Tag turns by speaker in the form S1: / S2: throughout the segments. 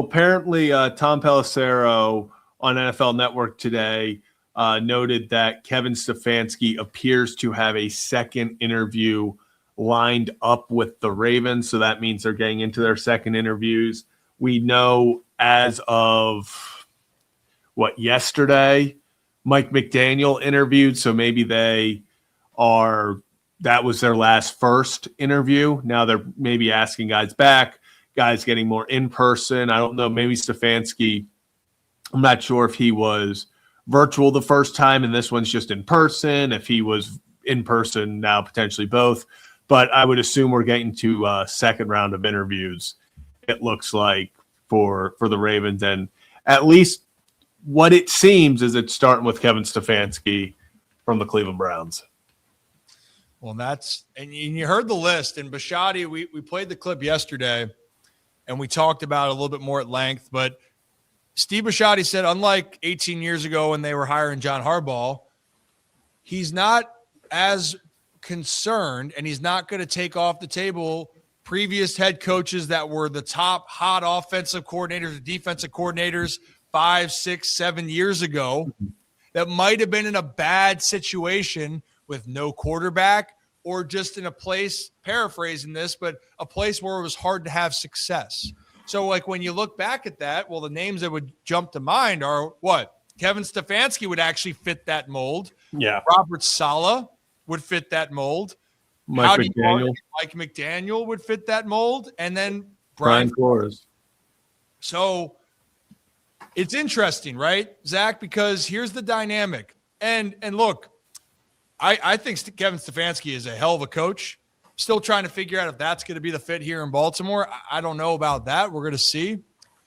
S1: Apparently, Tom Pelissero on NFL Network today noted that Kevin Stefanski appears to have a second interview lined up with the Ravens. So that means they're getting into their second interviews. We know as of yesterday, Mike McDaniel interviewed. So maybe that was their last first interview. Now they're maybe asking guys back. Guys getting more in person. I don't know. Maybe Stefanski, I'm not sure if he was virtual the first time and this one's just in person. If he was in person, now potentially both. But I would assume we're getting to a second round of interviews, it looks like, for the Ravens. And at least what it seems is it's starting with Kevin Stefanski from the Cleveland Browns.
S2: Well, and you heard the list. And Bisciotti, we played the clip yesterday. And we talked about it a little bit more at length, but Steve Bisciotti said, unlike 18 years ago when they were hiring John Harbaugh, he's not as concerned and he's not going to take off the table previous head coaches that were the top hot offensive coordinators, defensive coordinators 5, 6, 7 years ago that might have been in a bad situation with no quarterback, or just in a place, paraphrasing this, but a place where it was hard to have success. So, like, when you look back at that, well, the names that would jump to mind are what? Kevin Stefanski would actually fit that mold.
S1: Yeah.
S2: Robert Saleh would fit that mold.
S1: Mike
S2: McDaniel would fit that mold. And then
S1: Brian Flores.
S2: So, it's interesting, right, Zach? Because here's the dynamic. And look, I think Kevin Stefanski is a hell of a coach. Still trying to figure out if that's going to be the fit here in Baltimore. I don't know about that. We're going to see.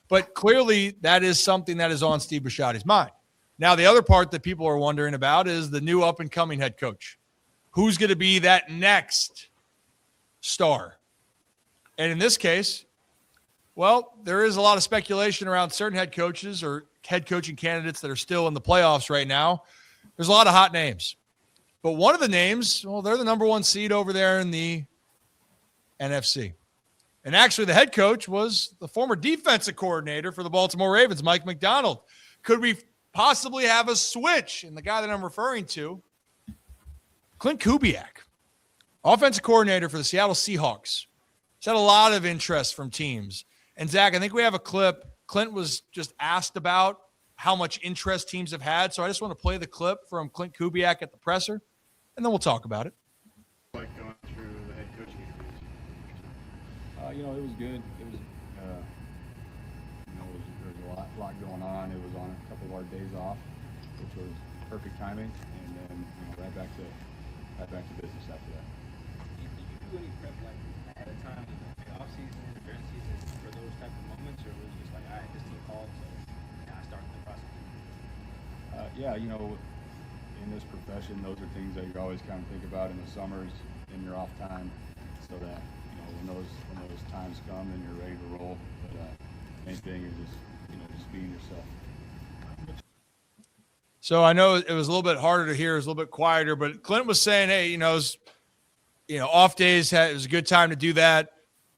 S2: But clearly that is something that is on Steve Bisciotti's mind. Now, the other part that people are wondering about is the new up-and-coming head coach. Who's going to be that next star? And in this case, well, there is a lot of speculation around certain head coaches or head coaching candidates that are still in the playoffs right now. There's a lot of hot names. But one of the names, well, they're the number one seed over there in the NFC. And actually, the head coach was the former defensive coordinator for the Baltimore Ravens, Mike Macdonald. Could we possibly have a switch? And the guy that I'm referring to, Clint Kubiak, offensive coordinator for the Seattle Seahawks. He's had a lot of interest from teams. And, Zach, I think we have a clip. Clint was just asked about how much interest teams have had. So I just want to play the clip from Clint Kubiak at the presser. And then we'll talk about it.
S3: Like going through the head coaching interviews?
S4: It was good. It was, there was a lot going on. It was on a couple of our days off, which was perfect timing. And then, right back to business after that.
S3: Did you do any prep like ahead of time in the off season, during season for those type of moments, or was it just like, all right, this team called, so I started the process?
S4: In this profession, those are things that you always kind of think about in the summers, in your off time, so that when those times come and you're ready to roll. But main thing is just being yourself.
S2: So I know it was a little bit harder to hear, it was a little bit quieter, but Clint was saying, hey, off days, it was a good time to do that.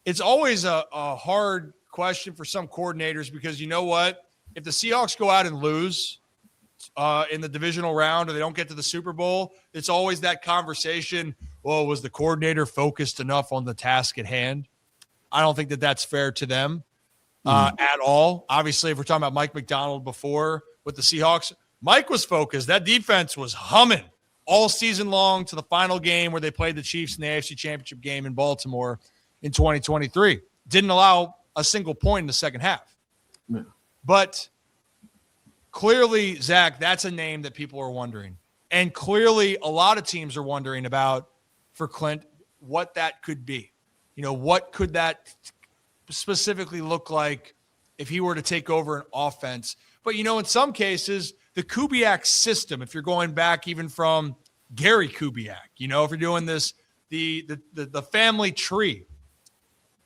S2: It's always a hard question for some coordinators because you know what? If the Seahawks go out and lose in the divisional round or they don't get to the Super Bowl, it's always that conversation, well, was the coordinator focused enough on the task at hand? I don't think that that's fair to them at all. Obviously, if we're talking about Mike Macdonald before with the Seahawks, Mike was focused. That defense was humming all season long to the final game where they played the Chiefs in the AFC Championship game in Baltimore in 2023. Didn't allow a single point in the second half.
S1: Yeah.
S2: But clearly, Zach, that's a name that people are wondering. And clearly a lot of teams are wondering about, for Clint, what that could be. What could that specifically look like if he were to take over an offense? But, in some cases, the Kubiak system, if you're going back even from Gary Kubiak, if you're doing this, the family tree,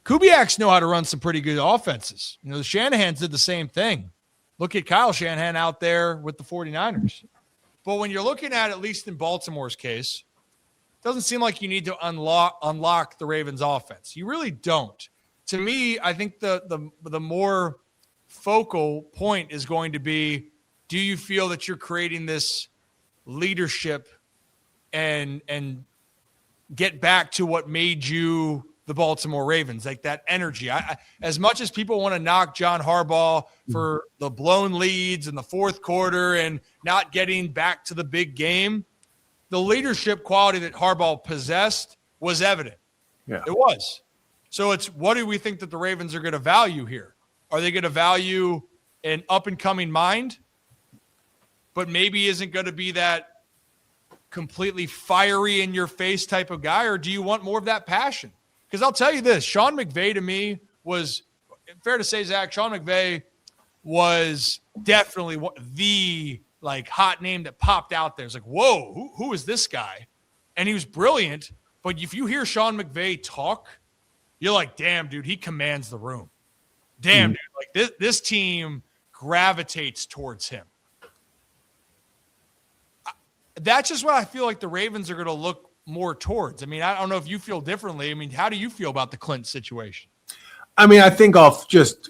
S2: Kubiaks know how to run some pretty good offenses. The Shanahans did the same thing. Look at Kyle Shanahan out there with the 49ers. But when you're looking at least in Baltimore's case, it doesn't seem like you need to unlock the Ravens offense. You really don't. To me, I think the more focal point is going to be, do you feel that you're creating this leadership and get back to what made you the Baltimore Ravens, like that energy? As much as people want to knock John Harbaugh for the blown leads in the fourth quarter and not getting back to the big game, the leadership quality that Harbaugh possessed was evident.
S1: Yeah.
S2: It was. So it's, what do we think that the Ravens are going to value here? Are they going to value an up-and-coming mind, but maybe isn't going to be that completely fiery in your face type of guy? Or do you want more of that passion? Because I'll tell you this, Sean McVay to me was, fair to say, Zach, Sean McVay was definitely the hot name that popped out there. It's like, whoa, who is this guy? And he was brilliant. But if you hear Sean McVay talk, you're like, damn, dude, he commands the room. Damn, dude, like this team gravitates towards him. That's just what I feel like the Ravens are going to look more towards. I mean, I don't know if you feel differently. I mean, how do you feel about the Clint situation?
S1: I mean, I think off just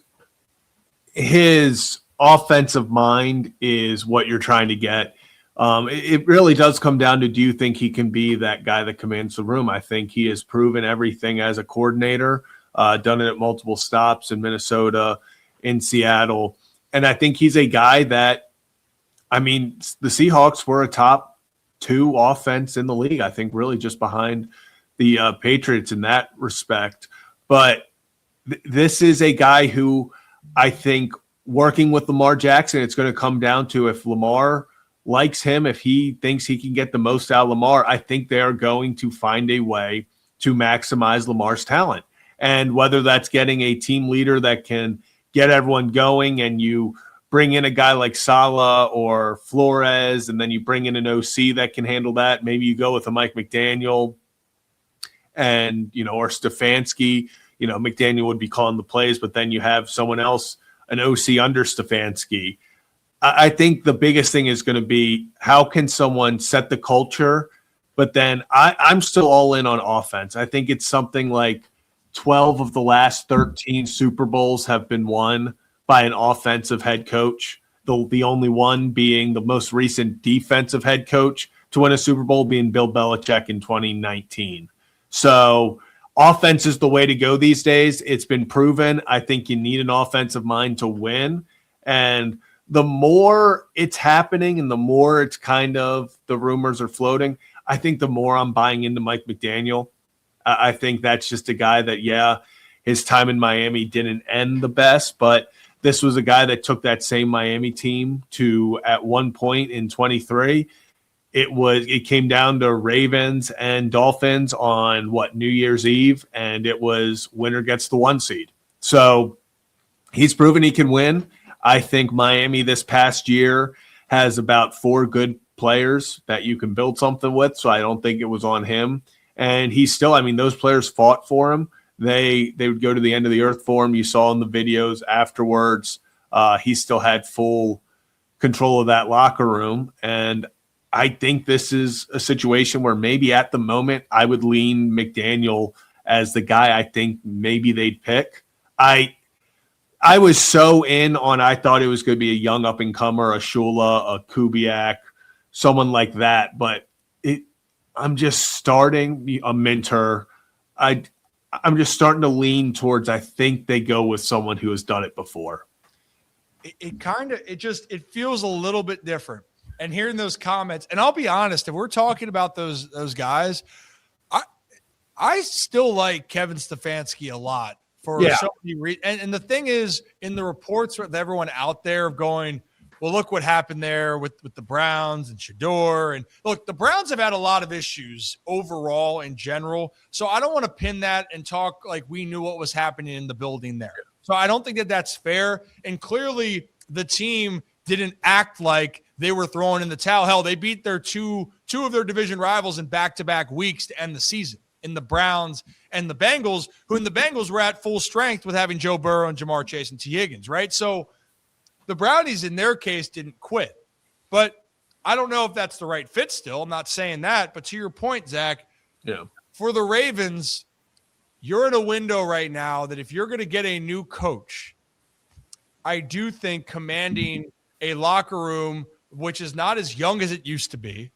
S1: his offensive mind is what you're trying to get. It really does come down to, do you think he can be that guy that commands the room? I think he has proven everything as a coordinator, done it at multiple stops in Minnesota, in Seattle. And I think he's a guy that, I mean, the Seahawks were a top 2 offense in the league, I think, really just behind the Patriots in that respect. But this is a guy who I think, working with Lamar Jackson, it's going to come down to, if Lamar likes him, if he thinks he can get the most out of Lamar, I think they are going to find a way to maximize Lamar's talent. And whether that's getting a team leader that can get everyone going, and you bring in a guy like Saleh or Flores, and then you bring in an OC that can handle that. Maybe you go with a Mike McDaniel and, or Stefanski. McDaniel would be calling the plays, but then you have someone else, an OC under Stefanski. I think the biggest thing is going to be, how can someone set the culture? But then I'm still all in on offense. I think it's something like 12 of the last 13 Super Bowls have been won by an offensive head coach. The only one being the most recent defensive head coach to win a Super Bowl being Bill Belichick in 2019. So offense is the way to go these days. It's been proven. I think you need an offensive mind to win. And the more it's happening and the more it's kind of, the rumors are floating, I think the more I'm buying into Mike McDaniel. I think that's just a guy that, his time in Miami didn't end the best, but this was a guy that took that same Miami team to, at one point in 23, it came down to Ravens and Dolphins on New Year's Eve, and it was winner gets the 1 seed. So he's proven he can win. I think Miami this past year has about 4 good players that you can build something with, so I don't think it was on him. And he's still, those players fought for him. They would go to the end of the earth for him. You saw in the videos afterwards, he still had full control of that locker room. And I think this is a situation where maybe at the moment I would lean McDaniel as the guy I think maybe they'd pick. I was so in on, I thought it was going to be a young up-and-comer, a Shula, a Kubiak, someone like that. But I'm just starting a Minter. I'm just starting to lean towards, I think they go with someone who has done it before.
S2: It feels a little bit different. And hearing those comments, and I'll be honest, if we're talking about those guys, I still like Kevin Stefanski a lot for so many reasons. And the thing is, in the reports with everyone out there of going, well, look what happened there with the Browns and Shador. And look, the Browns have had a lot of issues overall in general. So I don't want to pin that and talk like we knew what was happening in the building there. So I don't think that that's fair. And clearly the team didn't act like they were throwing in the towel. Hell, they beat their two of their division rivals in back-to-back weeks to end the season, in the Browns and the Bengals, who in the Bengals were at full strength with having Joe Burrow and Jamar Chase and T. Higgins, right? So the Brownies, in their case, didn't quit. But I don't know if that's the right fit still. I'm not saying that. But to your point, Zach, for the Ravens, you're in a window right now that if you're going to get a new coach, I do think commanding a locker room, which is not as young as it used to be,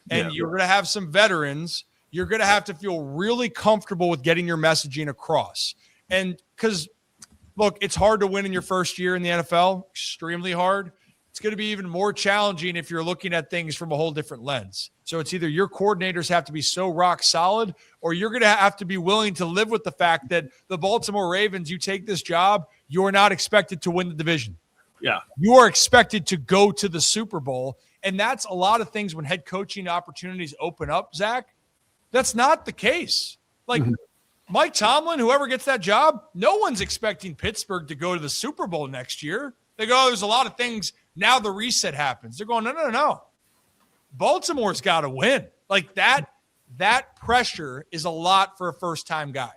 S2: and you're going to have some veterans, you're going to have to feel really comfortable with getting your messaging across. And because, look, it's hard to win in your first year in the NFL, extremely hard. It's going to be even more challenging if you're looking at things from a whole different lens. So it's either your coordinators have to be so rock solid, or you're going to have to be willing to live with the fact that the Baltimore Ravens, you take this job, you're not expected to win the division.
S1: Yeah.
S2: You are expected to go to the Super Bowl. And that's a lot of things when head coaching opportunities open up, Zach. That's not the case. Like Mike Tomlin, whoever gets that job, no one's expecting Pittsburgh to go to the Super Bowl next year. They go, oh, there's a lot of things. Now the reset happens. They're going, no. Baltimore's got to win. Like that pressure is a lot for a first-time guy.